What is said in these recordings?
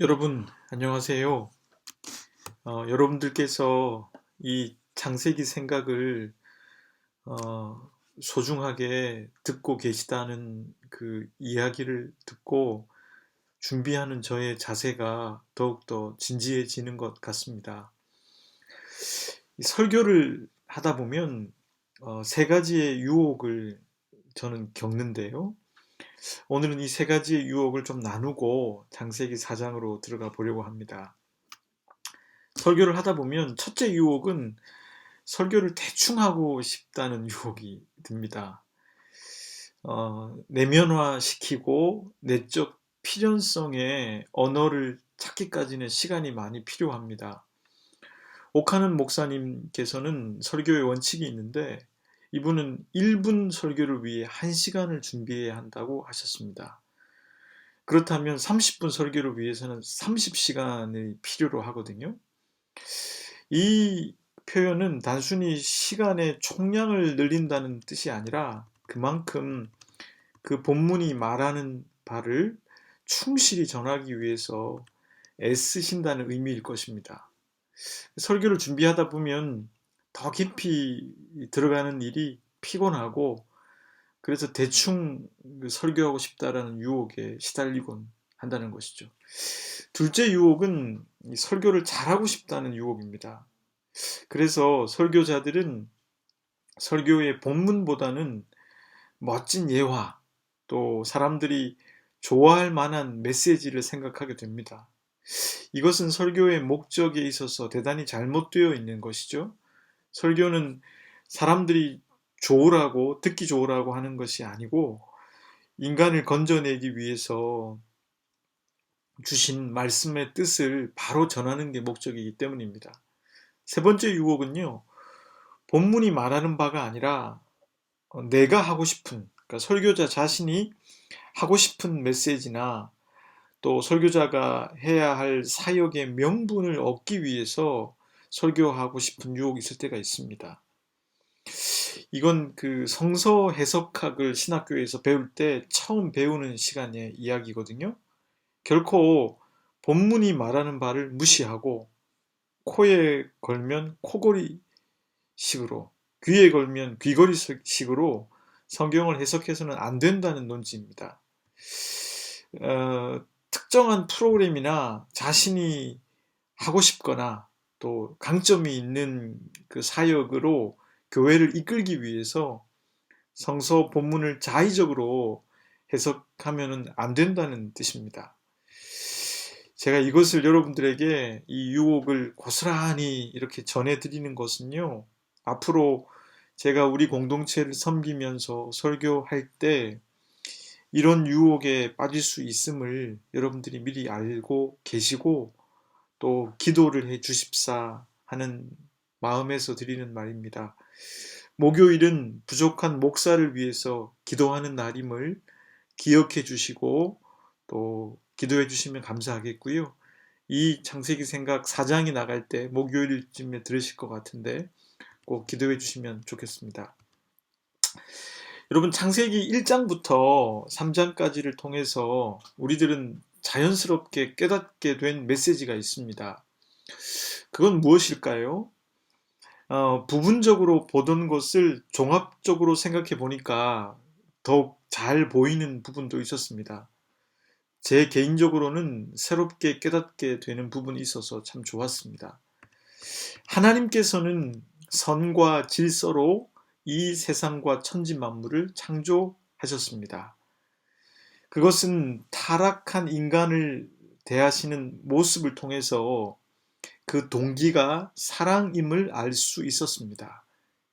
여러분, 안녕하세요. 여러분들께서 이 창세기 생각을 소중하게 듣고 계시다는 그 이야기를 듣고 준비하는 저의 자세가 더욱더 진지해지는 것 같습니다. 이 설교를 하다 보면 세 가지의 유혹을 저는 겪는데요. 오늘은 이 세 가지의 유혹을 좀 나누고 창세기 4장으로 들어가 보려고 합니다. 설교를 하다 보면 첫째 유혹은 설교를 대충 하고 싶다는 유혹이 듭니다. 내면화 시키고 내적 필연성의 언어를 찾기까지는 시간이 많이 필요합니다. 옥하는 목사님께서는 설교의 원칙이 있는데 이분은 1분 설교를 위해 1시간을 준비해야 한다고 하셨습니다. 그렇다면 30분 설교를 위해서는 30시간이 필요로 하거든요. 이 표현은 단순히 시간의 총량을 늘린다는 뜻이 아니라 그만큼 그 본문이 말하는 바를 충실히 전하기 위해서 애쓰신다는 의미일 것입니다. 설교를 준비하다 보면 더 깊이 들어가는 일이 피곤하고 그래서 대충 설교하고 싶다라는 유혹에 시달리곤 한다는 것이죠. 둘째 유혹은 설교를 잘하고 싶다는 유혹입니다. 그래서 설교자들은 설교의 본문보다는 멋진 예화, 또 사람들이 좋아할 만한 메시지를 생각하게 됩니다. 이것은 설교의 목적에 있어서 대단히 잘못되어 있는 것이죠. 설교는 사람들이 좋으라고, 듣기 좋으라고 하는 것이 아니고 인간을 건져내기 위해서 주신 말씀의 뜻을 바로 전하는 게 목적이기 때문입니다. 세 번째 유혹은요, 본문이 말하는 바가 아니라 내가 하고 싶은, 그러니까 설교자 자신이 하고 싶은 메시지나 또 설교자가 해야 할 사역의 명분을 얻기 위해서 설교하고 싶은 유혹이 있을 때가 있습니다. 이건 그 성서 해석학을 신학교에서 배울 때 처음 배우는 시간의 이야기거든요. 결코 본문이 말하는 바를 무시하고 코에 걸면 코걸이 식으로, 귀에 걸면 귀걸이 식으로 성경을 해석해서는 안 된다는 논지입니다. 특정한 프로그램이나 자신이 하고 싶거나 또 강점이 있는 그 사역으로 교회를 이끌기 위해서 성서 본문을 자의적으로 해석하면 안 된다는 뜻입니다. 제가 이것을 여러분들에게 이 유혹을 고스란히 이렇게 전해드리는 것은요, 앞으로 제가 우리 공동체를 섬기면서 설교할 때 이런 유혹에 빠질 수 있음을 여러분들이 미리 알고 계시고 또 기도를 해 주십사 하는 마음에서 드리는 말입니다. 목요일은 부족한 목사를 위해서 기도하는 날임을 기억해 주시고 또 기도해 주시면 감사하겠고요. 이 창세기 생각 4장이 나갈 때 목요일쯤에 들으실 것 같은데 꼭 기도해 주시면 좋겠습니다. 여러분, 창세기 1장부터 3장까지를 통해서 우리들은 자연스럽게 깨닫게 된 메시지가 있습니다. 그건 무엇일까요? 부분적으로 보던 것을 종합적으로 생각해 보니까 더욱 잘 보이는 부분도 있었습니다. 제 개인적으로는 새롭게 깨닫게 되는 부분이 있어서 참 좋았습니다. 하나님께서는 선과 질서로 이 세상과 천지 만물을 창조하셨습니다. 그것은 타락한 인간을 대하시는 모습을 통해서 그 동기가 사랑임을 알 수 있었습니다.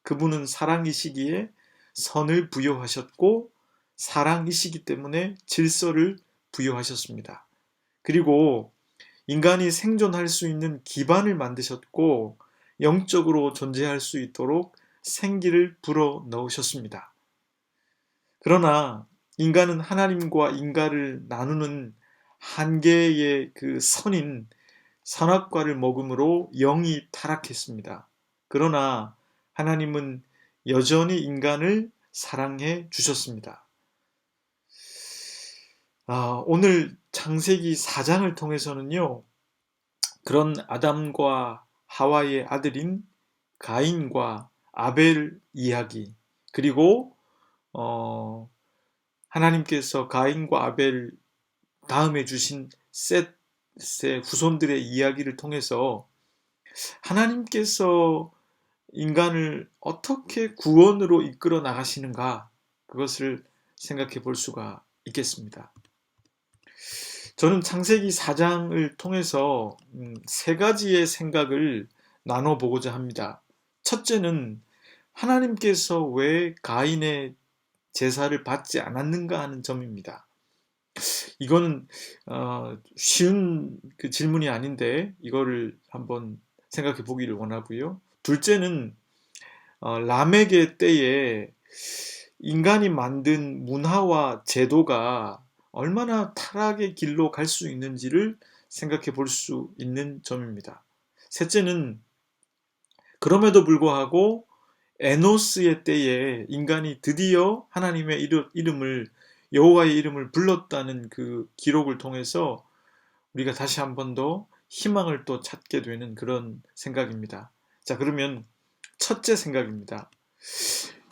그분은 사랑이시기에 선을 부여하셨고 사랑이시기 때문에 질서를 부여하셨습니다. 그리고 인간이 생존할 수 있는 기반을 만드셨고 영적으로 존재할 수 있도록 생기를 불어 넣으셨습니다. 그러나 인간은 하나님과 인간을 나누는 한계의 그 선인 선악과를 먹음으로 영이 타락했습니다. 그러나 하나님은 여전히 인간을 사랑해 주셨습니다. 오늘 창세기 4장을 통해서는요, 그런 아담과 하와의 아들인 가인과 아벨 이야기, 그리고 하나님께서 가인과 아벨 다음에 주신 셋의 후손들의 이야기를 통해서 하나님께서 인간을 어떻게 구원으로 이끌어 나가시는가, 그것을 생각해 볼 수가 있겠습니다. 저는 창세기 4장을 통해서 세 가지의 생각을 나눠보고자 합니다. 첫째는 하나님께서 왜 가인의 제사를 받지 않았는가 하는 점입니다. 이거는 쉬운 질문이 아닌데 이거를 한번 생각해 보기를 원하고요. 둘째는 라멕의 때에 인간이 만든 문화와 제도가 얼마나 타락의 길로 갈 수 있는지를 생각해 볼 수 있는 점입니다. 셋째는 그럼에도 불구하고 에노스의 때에 인간이 드디어 하나님의 이름을, 여호와의 이름을 불렀다는 그 기록을 통해서 우리가 다시 한 번 더 희망을 또 찾게 되는 그런 생각입니다. 자, 그러면 첫째 생각입니다.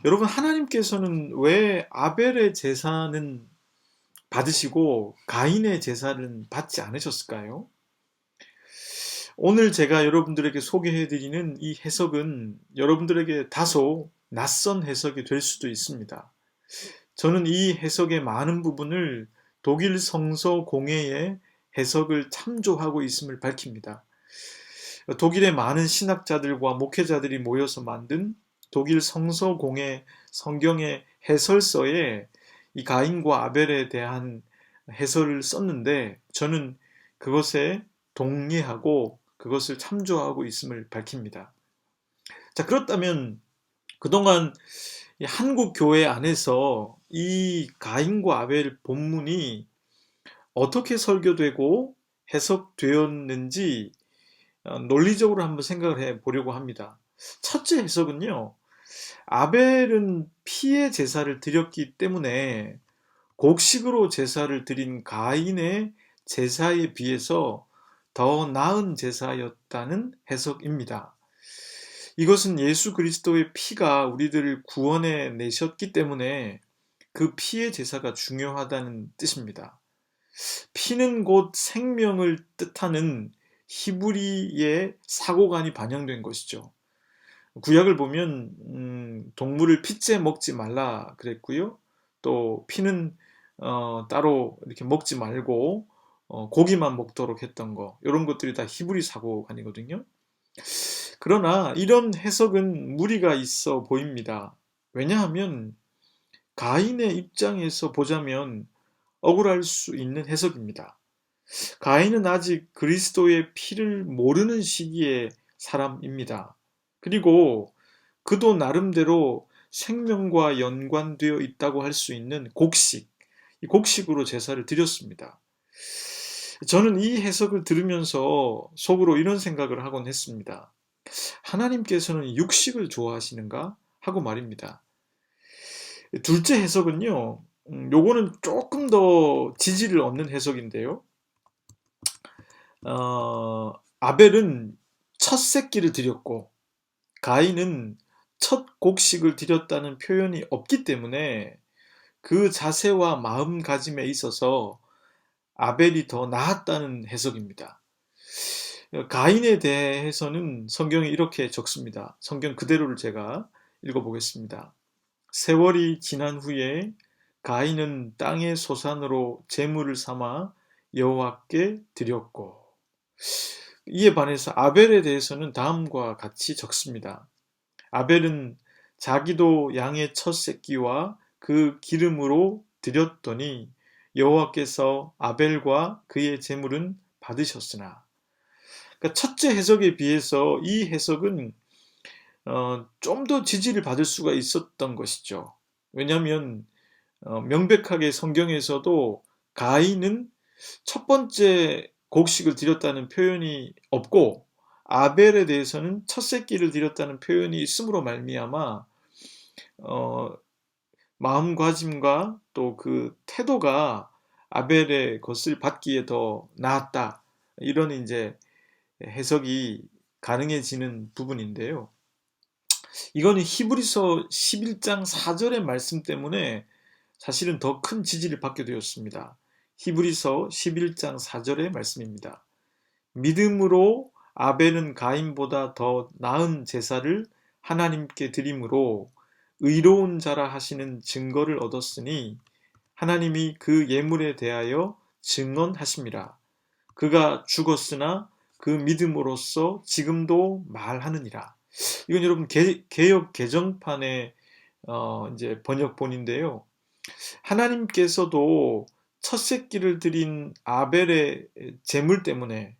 여러분, 하나님께서는 왜 아벨의 제사는 받으시고 가인의 제사는 받지 않으셨을까요? 오늘 제가 여러분들에게 소개해드리는 이 해석은 여러분들에게 다소 낯선 해석이 될 수도 있습니다. 저는 이 해석의 많은 부분을 독일 성서 공회의 해석을 참조하고 있음을 밝힙니다. 독일의 많은 신학자들과 목회자들이 모여서 만든 독일 성서 공회 성경의 해설서에 이 가인과 아벨에 대한 해설을 썼는데 저는 그것에 동의하고 그것을 참조하고 있음을 밝힙니다. 자, 그렇다면 그동안 한국 교회 안에서 이 가인과 아벨 본문이 어떻게 설교되고 해석되었는지 논리적으로 한번 생각을 해 보려고 합니다. 첫째 해석은요, 아벨은 피의 제사를 드렸기 때문에 곡식으로 제사를 드린 가인의 제사에 비해서 더 나은 제사였다는 해석입니다. 이것은 예수 그리스도의 피가 우리들을 구원해 내셨기 때문에 그 피의 제사가 중요하다는 뜻입니다. 피는 곧 생명을 뜻하는 히브리의 사고관이 반영된 것이죠. 구약을 보면 동물을 핏째 먹지 말라 그랬고요. 또 피는 따로 이렇게 먹지 말고 고기만 먹도록 했던 거, 이런 것들이 다 히브리 사고관이거든요. 그러나 이런 해석은 무리가 있어 보입니다. 왜냐하면 가인의 입장에서 보자면 억울할 수 있는 해석입니다. 가인은 아직 그리스도의 피를 모르는 시기의 사람입니다. 그리고 그도 나름대로 생명과 연관되어 있다고 할 수 있는 곡식, 이 곡식으로 제사를 드렸습니다. 저는 이 해석을 들으면서 속으로 이런 생각을 하곤 했습니다. 하나님께서는 육식을 좋아하시는가? 하고 말입니다. 둘째 해석은요, 요거는 조금 더 지지를 얻는 해석인데요. 아벨은 첫 새끼를 드렸고 가인은 첫 곡식을 드렸다는 표현이 없기 때문에 그 자세와 마음가짐에 있어서 아벨이 더 나았다는 해석입니다. 가인에 대해서는 성경이 이렇게 적습니다. 성경 그대로를 제가 읽어보겠습니다. 세월이 지난 후에 가인은 땅의 소산으로 제물을 삼아 여호와께 드렸고, 이에 반해서 아벨에 대해서는 다음과 같이 적습니다. 아벨은 자기도 양의 첫 새끼와 그 기름으로 드렸더니 여호와께서 아벨과 그의 제물은 받으셨으나. 그러니까 첫째 해석에 비해서 이 해석은 좀 더 지지를 받을 수가 있었던 것이죠. 왜냐하면 명백하게 성경에서도 가인은 첫 번째 곡식을 드렸다는 표현이 없고 아벨에 대해서는 첫 새끼를 드렸다는 표현이 있음으로 말미암아 마음가짐과 또 그 태도가 아벨의 것을 받기에 더 나았다. 이런 이제 해석이 가능해지는 부분인데요. 이거는 히브리서 11장 4절의 말씀 때문에 사실은 더 큰 지지를 받게 되었습니다. 히브리서 11장 4절의 말씀입니다. 믿음으로 아벨은 가인보다 더 나은 제사를 하나님께 드림으로 의로운 자라 하시는 증거를 얻었으니 하나님이 그 예물에 대하여 증언하심이라. 그가 죽었으나 그 믿음으로써 지금도 말하느니라. 이건 여러분 개역 개정판의 이제 번역본인데요. 하나님께서도 첫 새끼를 드린 아벨의 제물 때문에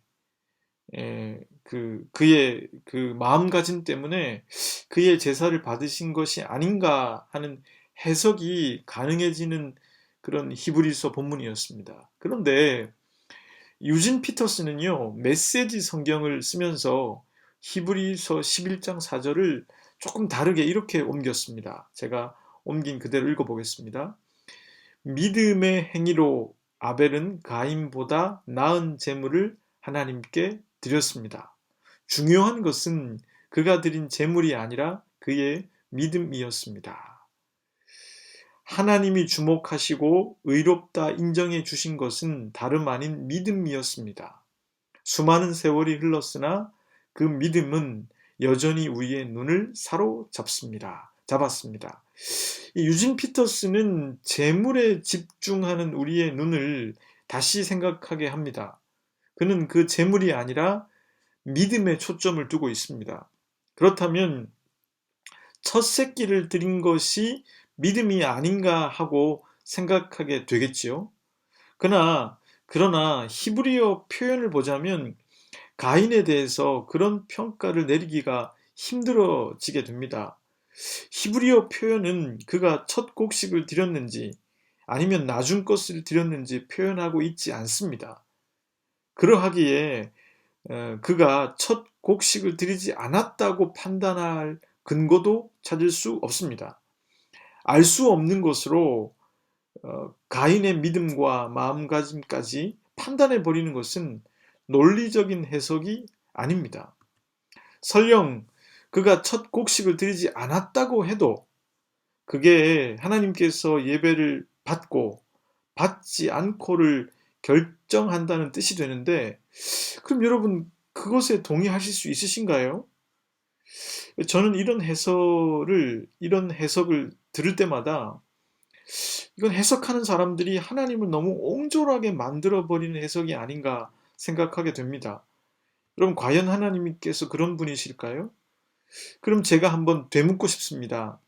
그의 그 마음가짐 때문에 그의 제사를 받으신 것이 아닌가 하는 해석이 가능해지는 그런 히브리서 본문이었습니다. 그런데 유진 피터스는요, 메시지 성경을 쓰면서 히브리서 11장 4절을 조금 다르게 이렇게 옮겼습니다. 제가 옮긴 그대로 읽어보겠습니다. 믿음의 행위로 아벨은 가인보다 나은 제물을 하나님께 드렸습니다. 중요한 것은 그가 드린 제물이 아니라 그의 믿음이었습니다. 하나님이 주목하시고 의롭다 인정해 주신 것은 다름 아닌 믿음이었습니다. 수많은 세월이 흘렀으나 그 믿음은 여전히 우리의 눈을 사로잡습니다. 잡았습니다. 유진 피터스는 재물에 집중하는 우리의 눈을 다시 생각하게 합니다. 그는 그 재물이 아니라 믿음에 초점을 두고 있습니다. 그렇다면 첫 새끼를 드린 것이 믿음이 아닌가 하고 생각하게 되겠지요. 그러나 히브리어 표현을 보자면 가인에 대해서 그런 평가를 내리기가 힘들어지게 됩니다. 히브리어 표현은 그가 첫 곡식을 드렸는지 아니면 나중 것을 드렸는지 표현하고 있지 않습니다. 그러하기에 그가 첫 곡식을 드리지 않았다고 판단할 근거도 찾을 수 없습니다. 알 수 없는 것으로 가인의 믿음과 마음가짐까지 판단해 버리는 것은 논리적인 해석이 아닙니다. 설령 그가 첫 곡식을 드리지 않았다고 해도 그게 하나님께서 예배를 받고 받지 않고를 결정한다는 뜻이 되는데, 그럼 여러분 그것에 동의하실 수 있으신가요? 저는 이런 해석을 들을 때마다 이건 해석하는 사람들이 하나님을 너무 옹졸하게 만들어버리는 해석이 아닌가 생각하게 됩니다. 그럼 과연 하나님께서 그런 분이실까요? 그럼 제가 한번 되묻고 싶습니다.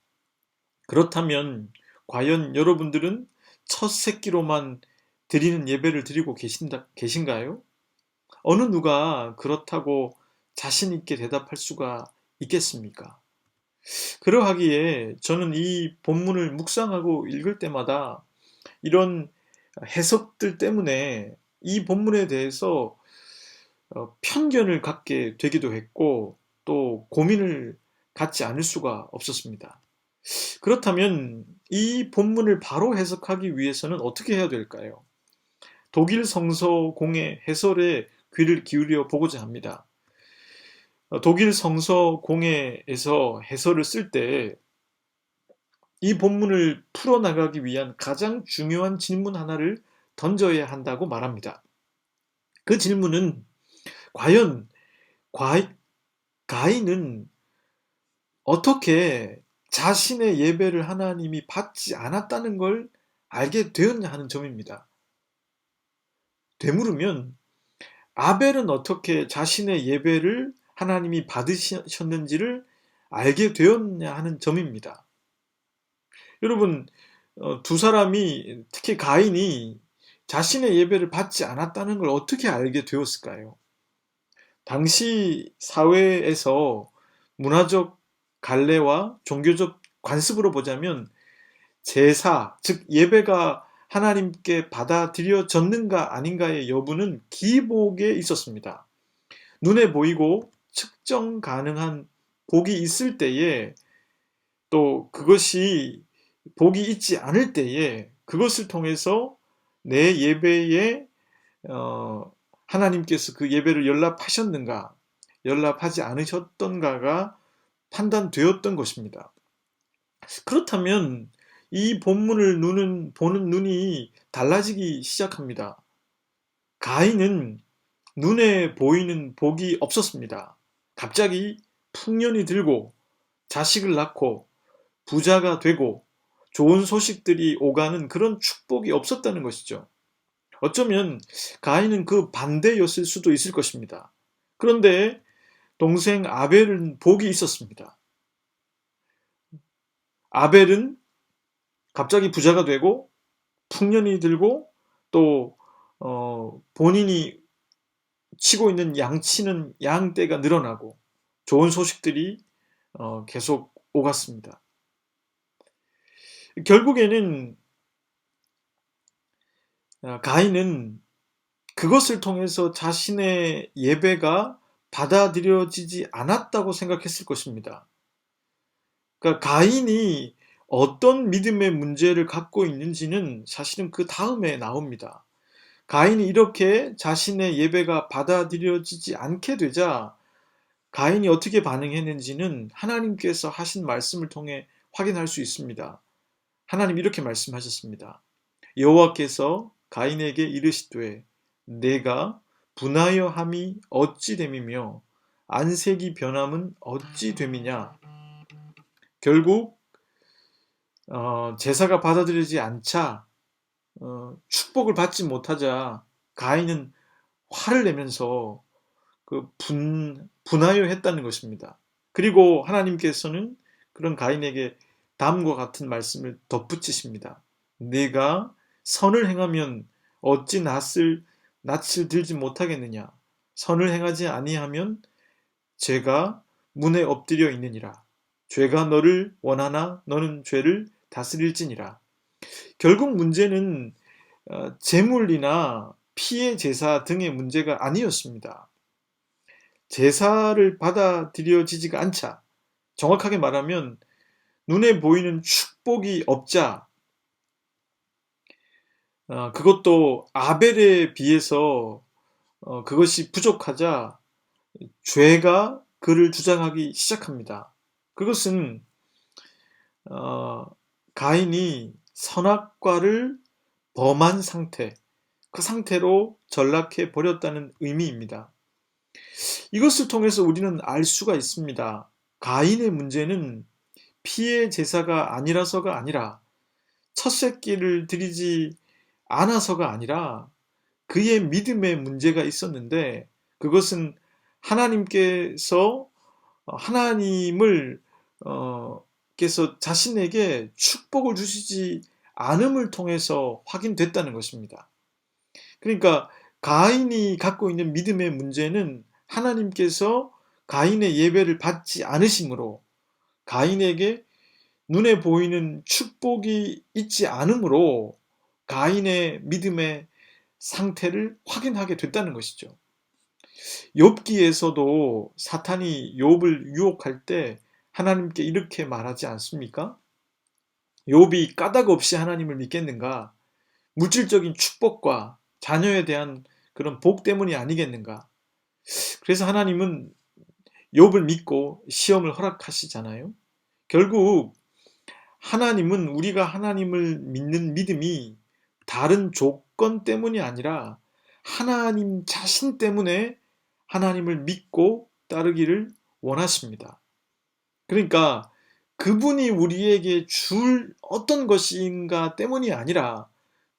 그렇다면 과연 여러분들은 첫 새끼로만 드리는 예배를 드리고 계신가요? 어느 누가 그렇다고 자신 있게 대답할 수가 있겠습니까? 그러하기에 저는 이 본문을 묵상하고 읽을 때마다 이런 해석들 때문에 이 본문에 대해서 편견을 갖게 되기도 했고 또 고민을 갖지 않을 수가 없었습니다. 그렇다면 이 본문을 바로 해석하기 위해서는 어떻게 해야 될까요? 독일 성서공의 해설에 귀를 기울여 보고자 합니다. 독일 성서공회에서 해설을 쓸 때 이 본문을 풀어나가기 위한 가장 중요한 질문 하나를 던져야 한다고 말합니다. 그 질문은 과연 가인은 어떻게 자신의 예배를 하나님이 받지 않았다는 걸 알게 되었냐 하는 점입니다. 되물으면 아벨은 어떻게 자신의 예배를 하나님이 받으셨는지를 알게 되었냐 하는 점입니다. 여러분, 두 사람이, 특히 가인이 자신의 예배를 받지 않았다는 걸 어떻게 알게 되었을까요? 당시 사회에서 문화적 갈래와 종교적 관습으로 보자면 제사, 즉 예배가 하나님께 받아들여졌는가 아닌가의 여부는 기복에 있었습니다. 눈에 보이고 측정 가능한 복이 있을 때에, 또 그것이 복이 있지 않을 때에 그것을 통해서 내 예배에 하나님께서 그 예배를 연락하셨는가, 연락하지 않으셨던가가 판단되었던 것입니다. 그렇다면 이 본문을 보는 눈이 달라지기 시작합니다. 가인은 눈에 보이는 복이 없었습니다. 갑자기 풍년이 들고 자식을 낳고 부자가 되고 좋은 소식들이 오가는 그런 축복이 없었다는 것이죠. 어쩌면 가인은 그 반대였을 수도 있을 것입니다. 그런데 동생 아벨은 복이 있었습니다. 아벨은 갑자기 부자가 되고 풍년이 들고 또 본인이 치고 있는 양치는 양떼가 늘어나고 좋은 소식들이 계속 오갔습니다. 결국에는 가인은 그것을 통해서 자신의 예배가 받아들여지지 않았다고 생각했을 것입니다. 그러니까 가인이 어떤 믿음의 문제를 갖고 있는지는 사실은 그 다음에 나옵니다. 가인이 이렇게 자신의 예배가 받아들여지지 않게 되자 가인이 어떻게 반응했는지는 하나님께서 하신 말씀을 통해 확인할 수 있습니다. 하나님 이렇게 말씀하셨습니다. 여호와께서 가인에게 이르시되 내가 분하여 함이 어찌 됨이며 안색이 변함은 어찌 됨이냐. 결국 제사가 받아들여지지 않자 축복을 받지 못하자 가인은 화를 내면서 분하여 했다는 것입니다. 그리고 하나님께서는 그런 가인에게 다음과 같은 말씀을 덧붙이십니다. 네가 선을 행하면 어찌 낯을 들지 못하겠느냐. 선을 행하지 아니하면 죄가 문에 엎드려 있느니라. 죄가 너를 원하나 너는 죄를 다스릴지니라. 결국 문제는 제물이나 피의 제사 등의 문제가 아니었습니다. 제사를 받아들여지지가 않자, 정확하게 말하면 눈에 보이는 축복이 없자, 그것도 아벨에 비해서 그것이 부족하자 죄가 그를 주장하기 시작합니다. 그것은 가인이 선악과를 범한 상태, 그 상태로 전락해 버렸다는 의미입니다. 이것을 통해서 우리는 알 수가 있습니다. 가인의 문제는 피의 제사가 아니라서가 아니라 첫 새끼를 드리지 않아서가 아니라 그의 믿음의 문제가 있었는데 그것은 하나님께서 하나님을 께서 자신에게 축복을 주시지 않음을 통해서 확인됐다는 것입니다. 그러니까 가인이 갖고 있는 믿음의 문제는 하나님께서 가인의 예배를 받지 않으심으로 가인에게 눈에 보이는 축복이 있지 않으므로 가인의 믿음의 상태를 확인하게 됐다는 것이죠. 욥기에서도 사탄이 욥을 유혹할 때 하나님께 이렇게 말하지 않습니까? 욥이 까닭 없이 하나님을 믿겠는가? 물질적인 축복과 자녀에 대한 그런 복 때문이 아니겠는가? 그래서 하나님은 욥을 믿고 시험을 허락하시잖아요. 결국 하나님은 우리가 하나님을 믿는 믿음이 다른 조건 때문이 아니라 하나님 자신 때문에 하나님을 믿고 따르기를 원하십니다. 그러니까 그분이 우리에게 줄 어떤 것인가 때문이 아니라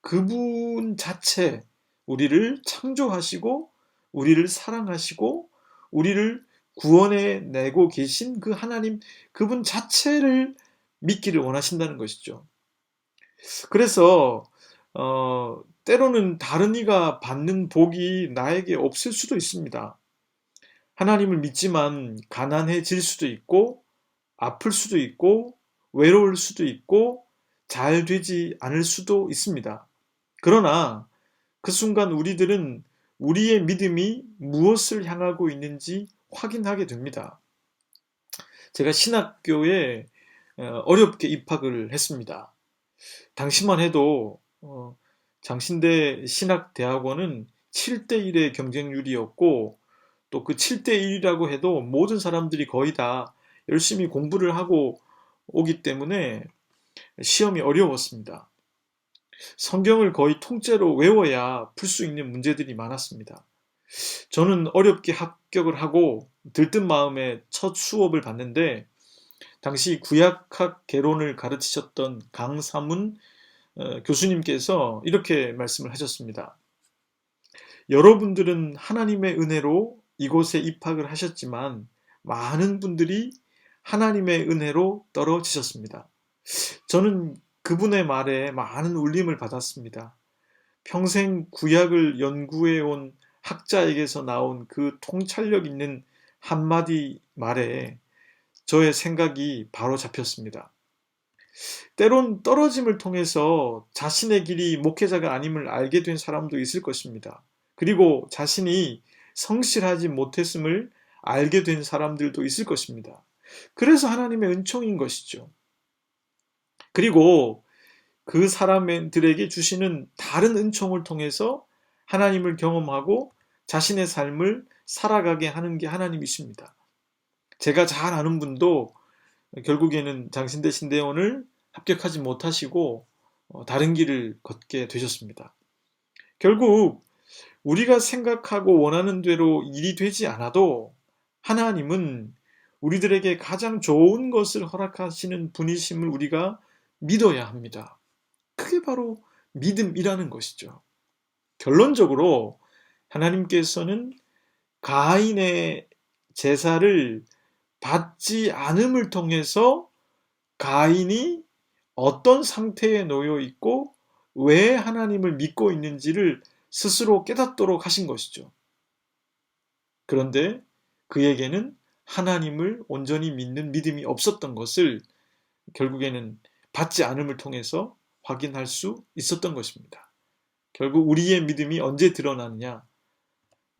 그분 자체, 우리를 창조하시고 우리를 사랑하시고 우리를 구원해 내고 계신 그 하나님, 그분 자체를 믿기를 원하신다는 것이죠. 그래서 때로는 다른 이가 받는 복이 나에게 없을 수도 있습니다. 하나님을 믿지만 가난해질 수도 있고 아플 수도 있고 외로울 수도 있고 잘 되지 않을 수도 있습니다. 그러나 그 순간 우리들은 우리의 믿음이 무엇을 향하고 있는지 확인하게 됩니다. 제가 신학교에 어렵게 입학을 했습니다. 당시만 해도 장신대 신학대학원은 7대1의 경쟁률이었고 또 그 7대1이라고 해도 모든 사람들이 거의 다 열심히 공부를 하고 오기 때문에 시험이 어려웠습니다. 성경을 거의 통째로 외워야 풀 수 있는 문제들이 많았습니다. 저는 어렵게 합격을 하고 들뜬 마음에 첫 수업을 봤는데 당시 구약학 개론을 가르치셨던 강사문 교수님께서 이렇게 말씀을 하셨습니다. 여러분들은 하나님의 은혜로 이곳에 입학을 하셨지만 많은 분들이 하나님의 은혜로 떨어지셨습니다. 저는 그분의 말에 많은 울림을 받았습니다. 평생 구약을 연구해온 학자에게서 나온 그 통찰력 있는 한마디 말에 저의 생각이 바로 잡혔습니다. 때론 떨어짐을 통해서 자신의 길이 목회자가 아님을 알게 된 사람도 있을 것입니다. 그리고 자신이 성실하지 못했음을 알게 된 사람들도 있을 것입니다. 그래서 하나님의 은총인 것이죠. 그리고 그 사람들에게 주시는 다른 은총을 통해서 하나님을 경험하고 자신의 삶을 살아가게 하는 게 하나님이십니다. 제가 잘 아는 분도 결국에는 장신대 신대원을 합격하지 못하시고 다른 길을 걷게 되셨습니다. 결국 우리가 생각하고 원하는 대로 일이 되지 않아도 하나님은 우리들에게 가장 좋은 것을 허락하시는 분이심을 우리가 믿어야 합니다. 그게 바로 믿음이라는 것이죠. 결론적으로 하나님께서는 가인의 제사를 받지 않음을 통해서 가인이 어떤 상태에 놓여 있고 왜 하나님을 믿고 있는지를 스스로 깨닫도록 하신 것이죠. 그런데 그에게는 하나님을 온전히 믿는 믿음이 없었던 것을 결국에는 받지 않음을 통해서 확인할 수 있었던 것입니다. 결국 우리의 믿음이 언제 드러나느냐?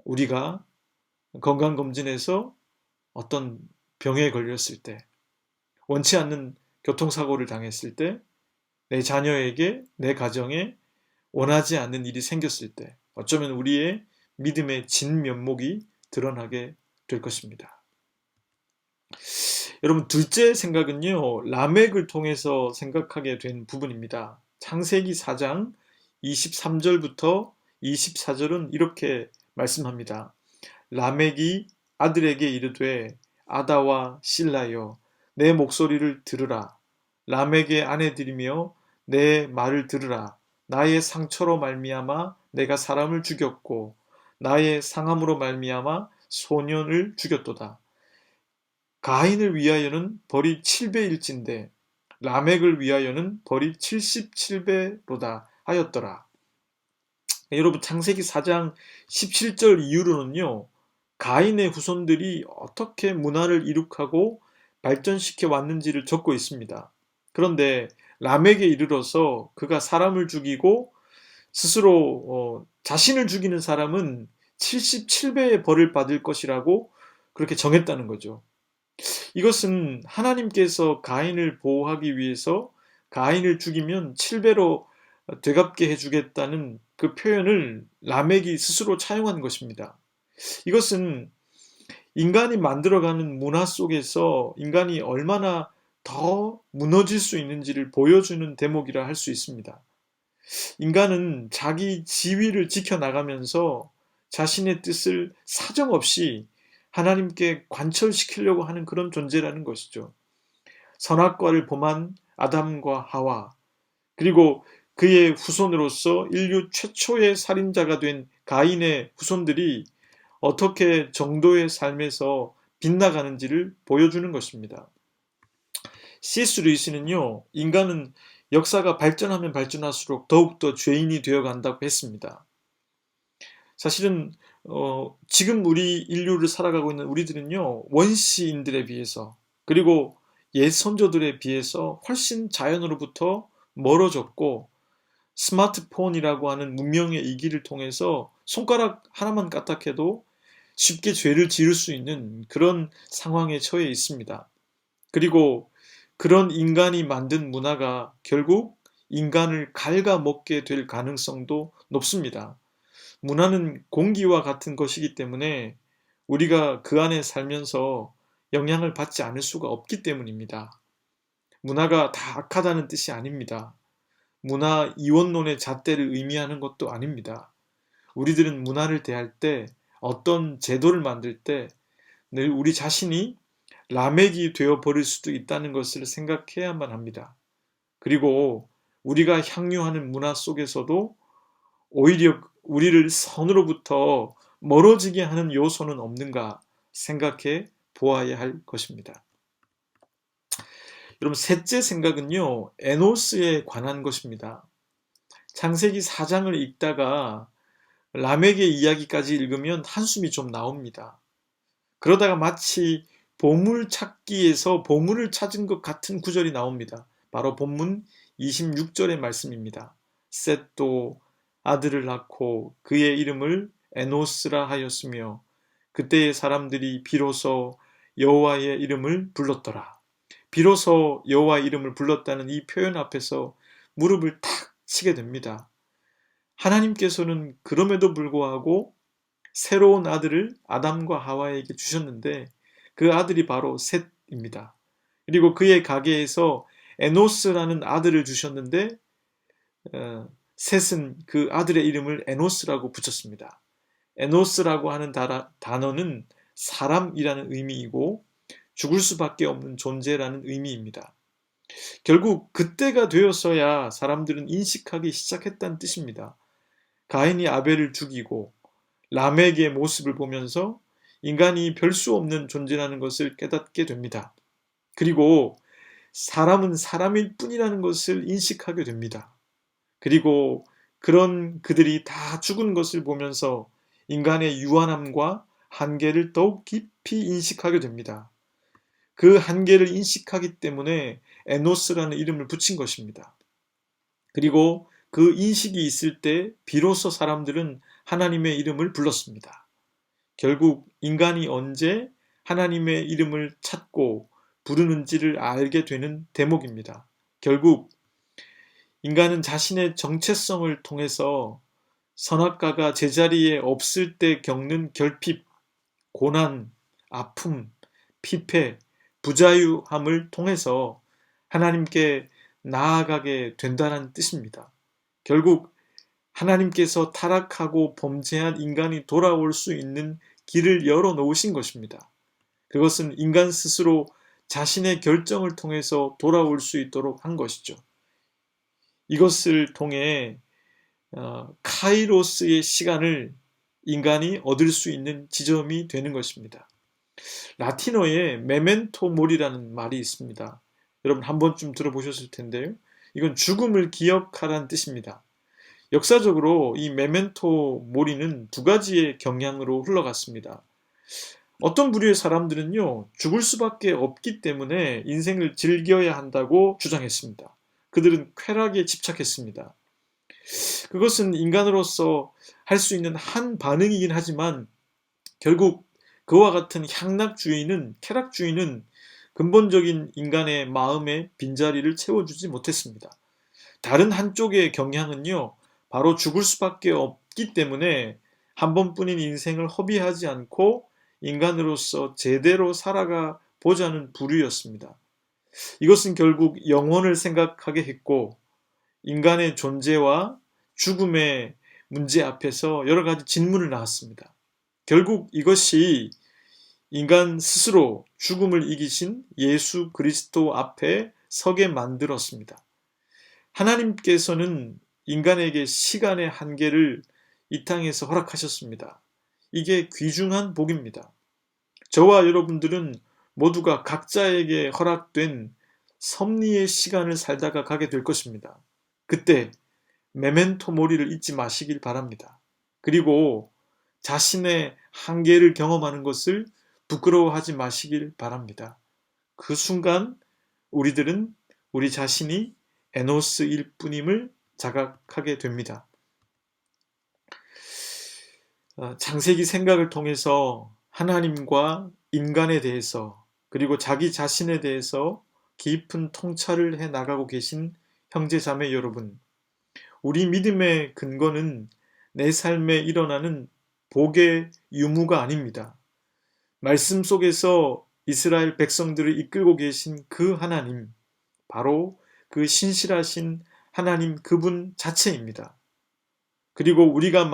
우리가 건강검진에서 어떤 병에 걸렸을 때, 원치 않는 교통사고를 당했을 때, 내 자녀에게, 내 가정에 원하지 않는 일이 생겼을 때, 어쩌면 우리의 믿음의 진면목이 드러나게 될 것입니다. 여러분, 둘째 생각은요, 라멕을 통해서 생각하게 된 부분입니다. 창세기 4장 23절부터 24절은 이렇게 말씀합니다. 라멕이 아들에게 이르되 아다와 실라여 내 목소리를 들으라. 라멕의 아내들이며 내 말을 들으라. 나의 상처로 말미암아 내가 사람을 죽였고 나의 상함으로 말미암아 소년을 죽였도다. 가인을 위하여는 벌이 7배일진데 라멕을 위하여는 벌이 77배로다 하였더라. 여러분, 창세기 4장 17절 이후로는요, 가인의 후손들이 어떻게 문화를 이룩하고 발전시켜 왔는지를 적고 있습니다. 그런데 라멕에 이르러서 그가 사람을 죽이고 스스로 자신을 죽이는 사람은 77배의 벌을 받을 것이라고 그렇게 정했다는 거죠. 이것은 하나님께서 가인을 보호하기 위해서 가인을 죽이면 7배로 되갚게 해주겠다는 그 표현을 라멕이 스스로 차용한 것입니다. 이것은 인간이 만들어가는 문화 속에서 인간이 얼마나 더 무너질 수 있는지를 보여주는 대목이라 할 수 있습니다. 인간은 자기 지위를 지켜나가면서 자신의 뜻을 사정없이 하나님께 관철시키려고 하는 그런 존재라는 것이죠. 선악과를 범한 아담과 하와, 그리고 그의 후손으로서 인류 최초의 살인자가 된 가인의 후손들이 어떻게 정도의 삶에서 빗나가는지를 보여주는 것입니다. C.S. 루이스는요, 인간은 역사가 발전하면 발전할수록 더욱더 죄인이 되어간다고 했습니다. 사실은 지금 우리 인류를 살아가고 있는 우리들은요, 원시인들에 비해서 그리고 옛 선조들에 비해서 훨씬 자연으로부터 멀어졌고 스마트폰이라고 하는 문명의 이기를 통해서 손가락 하나만 까딱해도 쉽게 죄를 지을 수 있는 그런 상황에 처해 있습니다. 그리고 그런 인간이 만든 문화가 결국 인간을 갉아먹게 될 가능성도 높습니다. 문화는 공기와 같은 것이기 때문에 우리가 그 안에 살면서 영향을 받지 않을 수가 없기 때문입니다. 문화가 다 악하다는 뜻이 아닙니다. 문화 이원론의 잣대를 의미하는 것도 아닙니다. 우리들은 문화를 대할 때, 어떤 제도를 만들 때 늘 우리 자신이 라멕이 되어 버릴 수도 있다는 것을 생각해야만 합니다. 그리고 우리가 향유하는 문화 속에서도 오히려 우리를 선으로부터 멀어지게 하는 요소는 없는가 생각해 보아야 할 것입니다. 여러분, 셋째 생각은요, 에노스에 관한 것입니다. 창세기 4장을 읽다가 라멕의 이야기까지 읽으면 한숨이 좀 나옵니다. 그러다가 마치 보물찾기에서 보물을 찾은 것 같은 구절이 나옵니다. 바로 본문 26절의 말씀입니다. 셋도 아들을 낳고 그의 이름을 에노스라 하였으며 그때의 사람들이 비로소 여호와의 이름을 불렀더라. 비로소 여호와의 이름을 불렀다는 이 표현 앞에서 무릎을 탁 치게 됩니다. 하나님께서는 그럼에도 불구하고 새로운 아들을 아담과 하와에게 주셨는데 그 아들이 바로 셋입니다. 그리고 그의 가계에서 에노스라는 아들을 주셨는데 셋은 그 아들의 이름을 에노스라고 붙였습니다. 에노스라고 하는 단어는 사람이라는 의미이고 죽을 수밖에 없는 존재라는 의미입니다. 결국 그때가 되었어야 사람들은 인식하기 시작했다는 뜻입니다. 가인이 아벨을 죽이고 라멕의 모습을 보면서 인간이 별 수 없는 존재라는 것을 깨닫게 됩니다. 그리고 사람은 사람일 뿐이라는 것을 인식하게 됩니다. 그리고 그런 그들이 다 죽은 것을 보면서 인간의 유한함과 한계를 더욱 깊이 인식하게 됩니다. 그 한계를 인식하기 때문에 에노스라는 이름을 붙인 것입니다. 그리고 그 인식이 있을 때 비로소 사람들은 하나님의 이름을 불렀습니다. 결국 인간이 언제 하나님의 이름을 찾고 부르는지를 알게 되는 대목입니다. 결국 인간은 자신의 정체성을 통해서 선악과가 제자리에 없을 때 겪는 결핍, 고난, 아픔, 피폐, 부자유함을 통해서 하나님께 나아가게 된다는 뜻입니다. 결국 하나님께서 타락하고 범죄한 인간이 돌아올 수 있는 길을 열어놓으신 것입니다. 그것은 인간 스스로 자신의 결정을 통해서 돌아올 수 있도록 한 것이죠. 이것을 통해 카이로스의 시간을 인간이 얻을 수 있는 지점이 되는 것입니다. 라틴어에 메멘토 모리라는 말이 있습니다. 여러분 한 번쯤 들어보셨을 텐데요. 이건 죽음을 기억하라는 뜻입니다. 역사적으로 이 메멘토 모리는 두 가지의 경향으로 흘러갔습니다. 어떤 부류의 사람들은요, 죽을 수밖에 없기 때문에 인생을 즐겨야 한다고 주장했습니다. 그들은 쾌락에 집착했습니다. 그것은 인간으로서 할 수 있는 한 반응이긴 하지만 결국 그와 같은 향락주의는, 쾌락주의는 근본적인 인간의 마음의 빈자리를 채워주지 못했습니다. 다른 한쪽의 경향은요, 바로 죽을 수밖에 없기 때문에 한 번뿐인 인생을 허비하지 않고 인간으로서 제대로 살아가 보자는 부류였습니다. 이것은 결국 영혼을 생각하게 했고 인간의 존재와 죽음의 문제 앞에서 여러 가지 질문을 낳았습니다. 결국 이것이 인간 스스로 죽음을 이기신 예수 그리스도 앞에 서게 만들었습니다. 하나님께서는 인간에게 시간의 한계를 이 땅에서 허락하셨습니다. 이게 귀중한 복입니다. 저와 여러분들은 모두가 각자에게 허락된 섭리의 시간을 살다가 가게 될 것입니다. 그때 메멘토 모리를 잊지 마시길 바랍니다. 그리고 자신의 한계를 경험하는 것을 부끄러워하지 마시길 바랍니다. 그 순간 우리들은 우리 자신이 에노스일 뿐임을 자각하게 됩니다. 창세기 생각을 통해서 하나님과 인간에 대해서 그리고 자기 자신에 대해서 깊은 통찰을 해 나가고 계신 형제 자매 여러분, 우리 믿음의 근거는 내 삶에 일어나는 복의 유무가 아닙니다. 말씀 속에서 이스라엘 백성들을 이끌고 계신 그 하나님, 바로 그 신실하신 하나님 그분 자체입니다. 그리고 우리가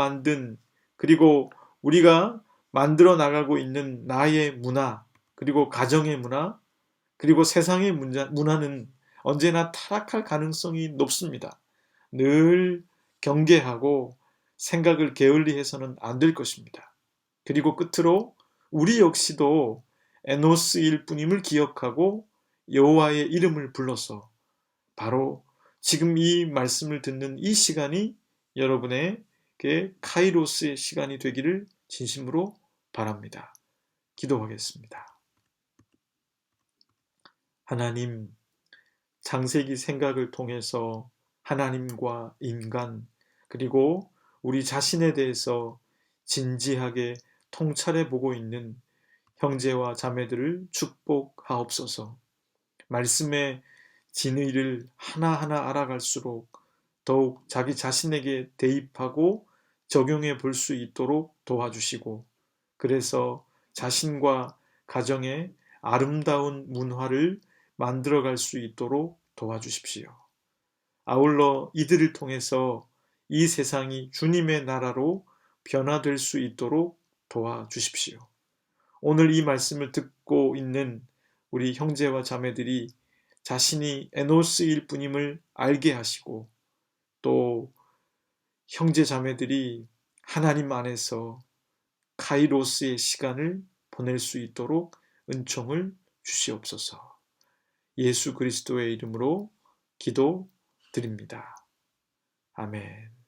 만들어 나가고 있는 나의 문화, 그리고 가정의 문화, 그리고 세상의 문화는 언제나 타락할 가능성이 높습니다. 늘 경계하고 생각을 게을리해서는 안 될 것입니다. 그리고 끝으로 우리 역시도 에노스일 뿐임을 기억하고 여호와의 이름을 불러서 바로 지금 이 말씀을 듣는 이 시간이 여러분에게 카이로스의 시간이 되기를 진심으로 바랍니다. 기도하겠습니다. 하나님, 창세기 생각을 통해서 하나님과 인간, 그리고 우리 자신에 대해서 진지하게 통찰해 보고 있는 형제와 자매들을 축복하옵소서. 말씀의 진의를 하나하나 알아갈수록 더욱 자기 자신에게 대입하고 적용해 볼 수 있도록 도와주시고, 그래서 자신과 가정의 아름다운 문화를 만들어갈 수 있도록 도와주십시오. 아울러 이들을 통해서 이 세상이 주님의 나라로 변화될 수 있도록 도와주십시오. 오늘 이 말씀을 듣고 있는 우리 형제와 자매들이 자신이 에노스일 뿐임을 알게 하시고, 또 형제 자매들이 하나님 안에서 카이로스의 시간을 보낼 수 있도록 은총을 주시옵소서. 예수 그리스도의 이름으로 기도드립니다. 아멘.